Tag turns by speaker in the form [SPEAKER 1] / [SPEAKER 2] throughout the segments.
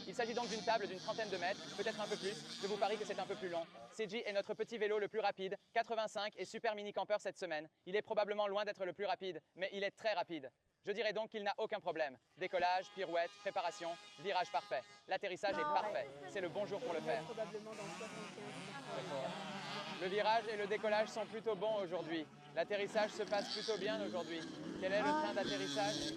[SPEAKER 1] Il s'agit donc d'une table d'une trentaine de mètres, peut-être un peu plus. Je vous parie que c'est un peu plus long. Seiji est notre petit vélo le plus rapide, 85 et super mini camper cette semaine. Il est probablement loin d'être le plus rapide, mais il est très rapide. Je dirais donc qu'il n'a aucun problème. Décollage, pirouette, préparation, virage parfait. L'atterrissage est parfait. C'est le bon jour pour le faire. Le virage et le décollage sont plutôt bons aujourd'hui. L'atterrissage se passe plutôt bien aujourd'hui. Quel est le train d'atterrissage?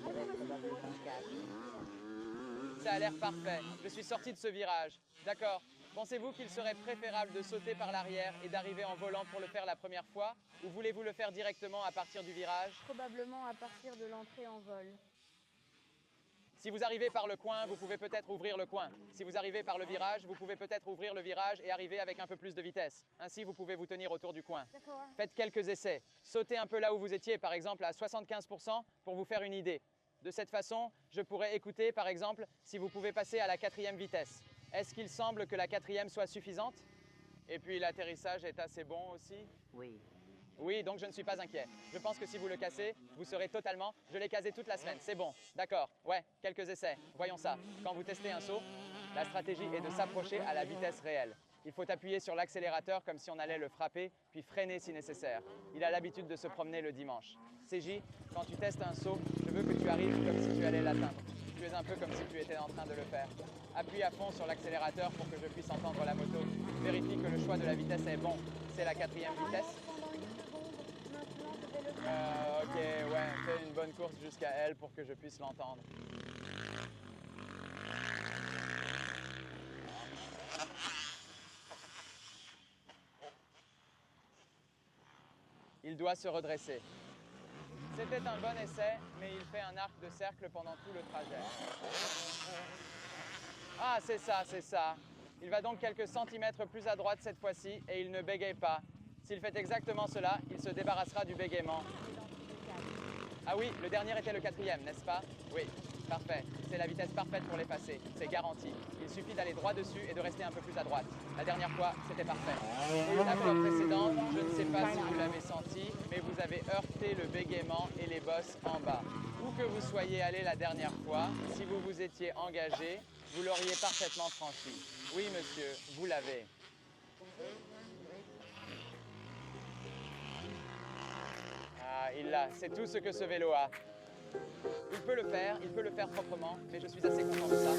[SPEAKER 1] Ça a l'air parfait. Je suis sorti de ce virage. D'accord. Pensez-vous qu'il serait préférable de sauter par l'arrière et d'arriver en volant pour le faire la première fois? Ou voulez-vous le faire directement à partir du virage?
[SPEAKER 2] Probablement à partir de l'entrée en vol.
[SPEAKER 1] Si vous arrivez par le coin, vous pouvez peut-être ouvrir le coin. Si vous arrivez par le virage, vous pouvez peut-être ouvrir le virage et arriver avec un peu plus de vitesse. Ainsi, vous pouvez vous tenir autour du coin.
[SPEAKER 2] D'accord.
[SPEAKER 1] Faites quelques essais. Sautez un peu là où vous étiez, par exemple à 75% pour vous faire une idée. De cette façon, je pourrais écouter, par exemple, si vous pouvez passer à la 4e vitesse. Est-ce qu'il semble que la 4e soit suffisante? Et puis l'atterrissage est assez bon aussi?
[SPEAKER 3] Oui.
[SPEAKER 1] Oui, donc je ne suis pas inquiet. Je pense que si vous le cassez, vous serez totalement... Je l'ai casé toute la semaine, c'est bon. D'accord, ouais, quelques essais. Voyons ça. Quand vous testez un saut, la stratégie est de s'approcher à la vitesse réelle. Il faut appuyer sur l'accélérateur comme si on allait le frapper, puis freiner si nécessaire. Il a l'habitude de se promener le dimanche. Seiji, quand tu testes un saut, je veux que tu arrives comme si tu allais l'atteindre. Tu es un peu comme si tu étais en train de le faire. Appuie à fond sur l'accélérateur pour que je puisse entendre la moto. Vérifie que le choix de la vitesse est bon. C'est la 4e vitesse. Ok, ouais, fais une bonne course jusqu'à elle pour que je puisse l'entendre. Il doit se redresser. C'était un bon essai, mais il fait un arc de cercle pendant tout le trajet. Ah, c'est ça, c'est ça. Il va donc quelques centimètres plus à droite cette fois-ci et il ne bégaye pas. S'il fait exactement cela, il se débarrassera du bégaiement. Ah oui, le dernier était le 4e, n'est-ce pas? Oui, parfait. C'est la vitesse parfaite pour l'effacer. C'est garanti. Il suffit d'aller droit dessus et de rester un peu plus à droite. La dernière fois, c'était parfait. La fois précédente, je ne sais pas si vous l'avez senti, mais vous avez heurté le bégaiement et les bosses en bas. Où que vous soyez allé la dernière fois, si vous vous étiez engagé, vous l'auriez parfaitement franchi. Oui, monsieur, vous l'avez. Ah, il l'a. C'est tout ce que ce vélo a. Il peut le faire proprement, mais je suis assez content de ça.